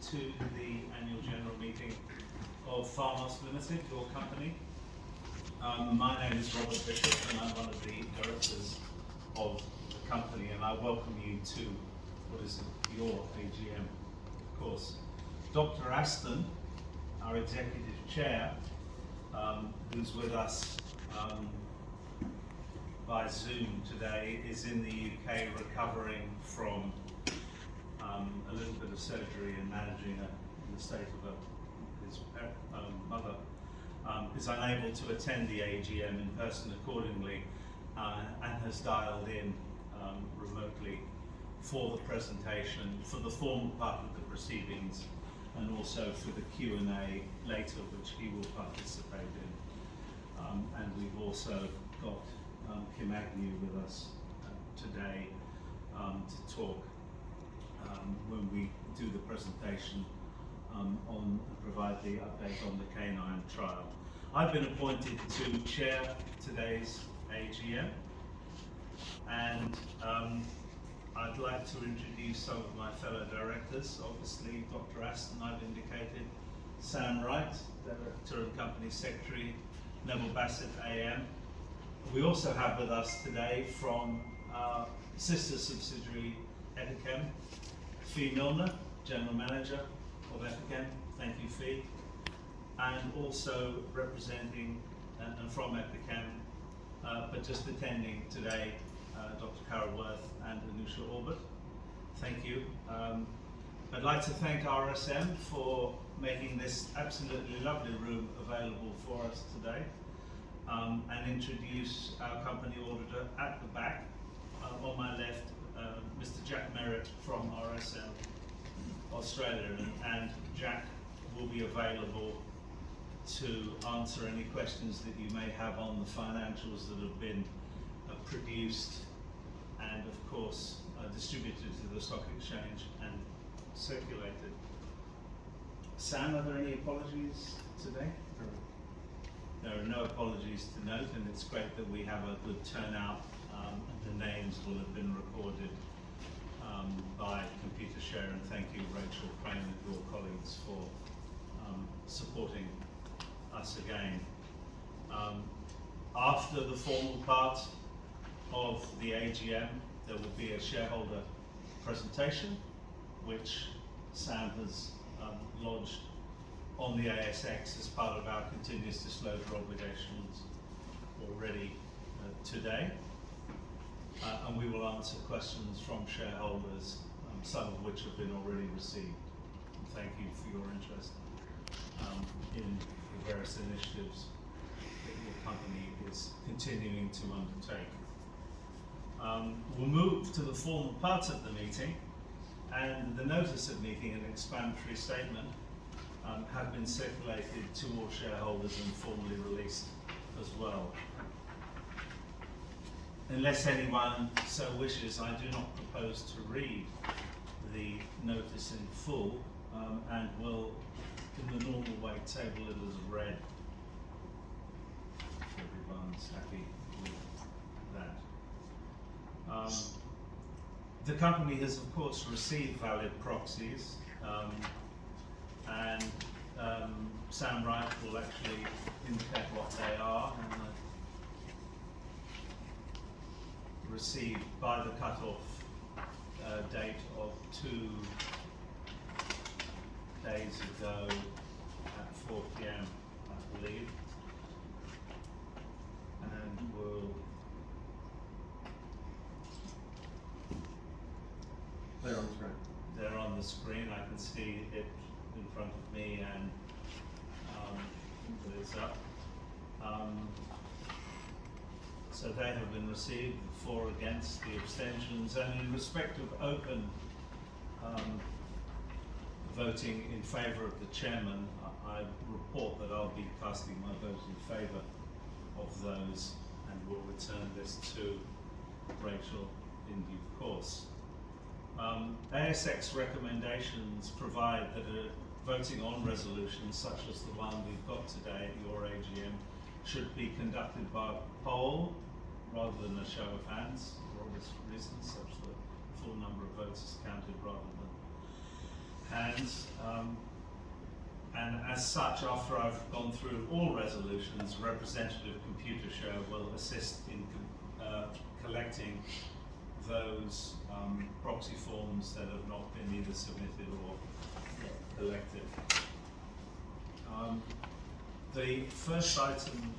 to the annual general meeting of PharmAust Limited, your company. My name is Robert Bishop and I'm one of the directors of the company, and I welcome you to what is your AGM, of course. Dr. Aston, our executive chair, who's with us by Zoom today, is in the UK recovering from a little bit of surgery and managing the state of his mother, is unable to attend the AGM in person accordingly, and has dialed in remotely for the presentation, for the formal part of the proceedings, and also for the Q&A later, which he will participate in. And we've also got Kim Agnew with us today to talk when we do the presentation and provide the update on the canine trial. I've been appointed to chair today's AGM, and I'd like to introduce some of my fellow directors. Obviously, Dr. Aston, I've indicated, Sam Wright, Director and Company Secretary, Neville Bassett AM. We also have with us today from our sister subsidiary, Epichem, Fee Milner, General Manager of Epichem. Thank you, Fee. And also representing and from Epichem, but just attending today, Dr. Carol Worth and Anusha Orbit. Thank you. I'd like to thank RSM for making this absolutely lovely room available for us today, and introduce our company auditor at the back. On my left, Mr. Jack Merritt from RSM Australia, and Jack will be available to answer any questions that you may have on the financials that have been produced and of course distributed to the stock exchange and circulated. Sam, are there any apologies today? There are no apologies to note, and it's great that we have a good turnout, and the names will have been recorded by Computershare, and thank you, Rachel Crane and your colleagues, for supporting us again. After the formal part of the AGM, there will be a shareholder presentation, which Sam has lodged on the ASX as part of our continuous disclosure obligations already today. And we will answer questions from shareholders, some of which have been already received. And thank you for your interest in the various initiatives that your company is continuing to undertake. We'll move to the formal part of the meeting, and the notice of meeting and explanatory statement have been circulated to all shareholders and formally released as well. Unless anyone so wishes, I do not propose to read the notice in full, and will, in the normal way, table it as read. Everyone's happy with that. The company has, of course, received valid proxies, and Sam Wright will actually indicate what they are, and received by the cut-off date of 2 days ago at 4 p.m, I believe. And we'll... They're on the screen. They're on the screen. I can see it in front of me, and it's up. So they have been received, 4 against, the abstentions, and in respect of open voting in favour of the chairman, I report that I'll be casting my vote in favour of those, and will return this to Rachel in due course. ASX recommendations provide that voting on resolutions such as the one we've got today at your AGM should be conducted by a poll rather than a show of hands for obvious reasons, such that the full number of votes is counted rather than hands. And as such, after I've gone through all resolutions, representative Computershare will assist in collecting those proxy forms that have not been either submitted or collected. The first item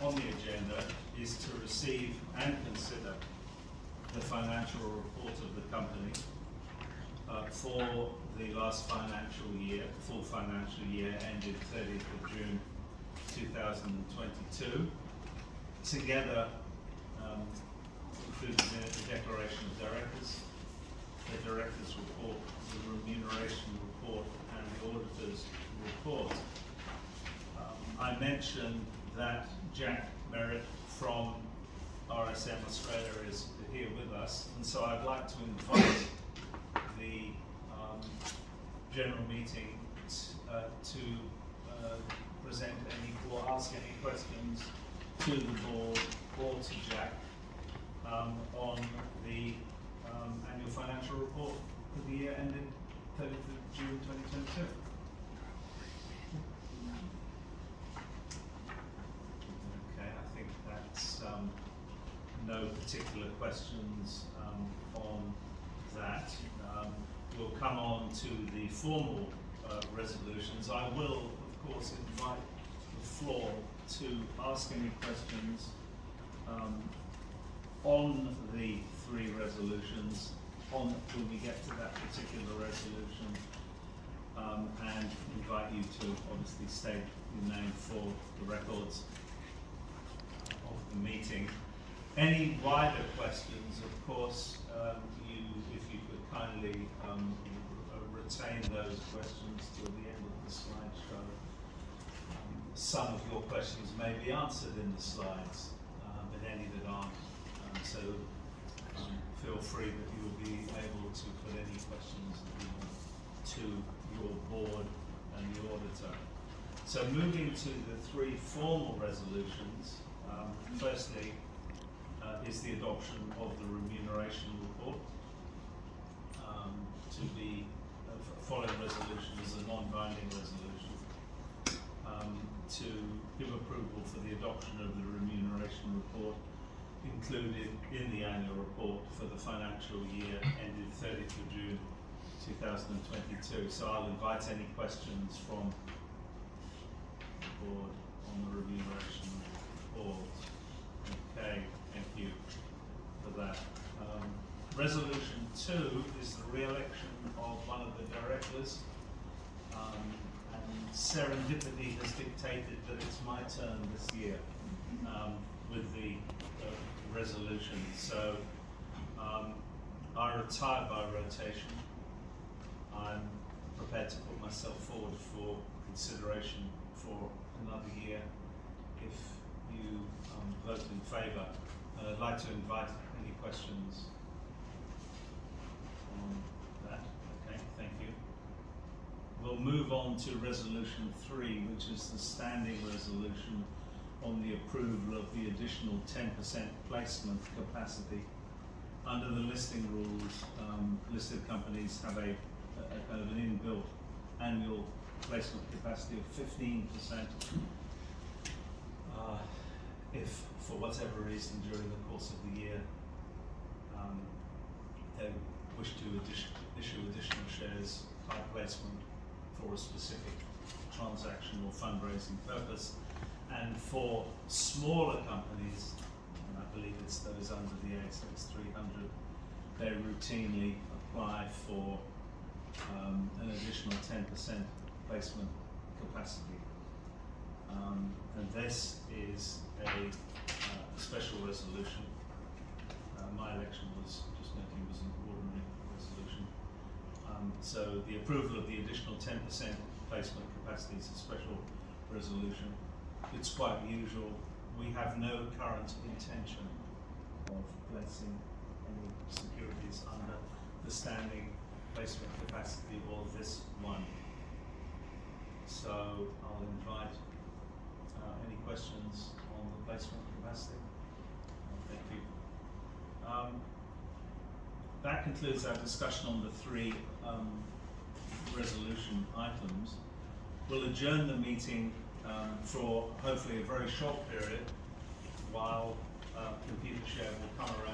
on the agenda is to receive and consider the financial report of the company for the last financial year, full financial year ended 30th of June 2022. Together, including the declaration of directors, the directors' report, the remuneration report, and the auditor's report. I mentioned that Jack Merritt from RSM Australia is here with us, and so I'd like to invite the general meeting to present any or ask any questions to the board or to Jack on the annual financial report for the year ending 30th of June 2022. Okay, I think that's no particular questions on that. We'll come on to the formal resolutions. I will, of course, invite the floor to ask any questions on the three resolutions when we get to that particular resolution, and invite you to obviously state your name for the records of the meeting. Any wider questions, of course, if you could kindly retain those questions till the end of the slideshow. Some of your questions may be answered in the slides, but any that aren't. So feel free that you will be able to put any questions that you want to your board and the auditor. So moving to the three formal resolutions, firstly is the adoption of the remuneration report. To be following resolution is a non-binding resolution to give approval for the adoption of the remuneration report included in the annual report for the financial year ended 30th of June 2022. So I'll invite any questions from the board on the remuneration report. Okay, thank you for that. Resolution 2 is the re-election of one of the directors, and serendipity has dictated that it's my turn this year with the resolution. So I retire by rotation. I'm prepared to put myself forward for consideration for another year if you vote in favour. And I'd like to invite any questions on that. Okay, thank you. We'll move on to resolution 3, which is the standing resolution on the approval of the additional 10% placement capacity. Under the listing rules, listed companies have a kind of an inbuilt annual placement capacity of 15%. If for whatever reason during the course of the year they wish to issue additional shares by placement for a specific transaction or fundraising purpose. And for smaller companies, and I believe it's those under the ASX 300, they routinely apply for an additional 10% placement capacity. And this is a special resolution. My election was, just noting, was an ordinary resolution. So the approval of the additional 10% placement capacity is a special resolution. It's quite usual. We have no current intention of placing any securities under the standing placement capacity or this one. So I'll invite any questions on the placement capacity. Thank you. That concludes our discussion on the three resolution items. We'll adjourn the meeting for hopefully a very short period while Computer Share will come around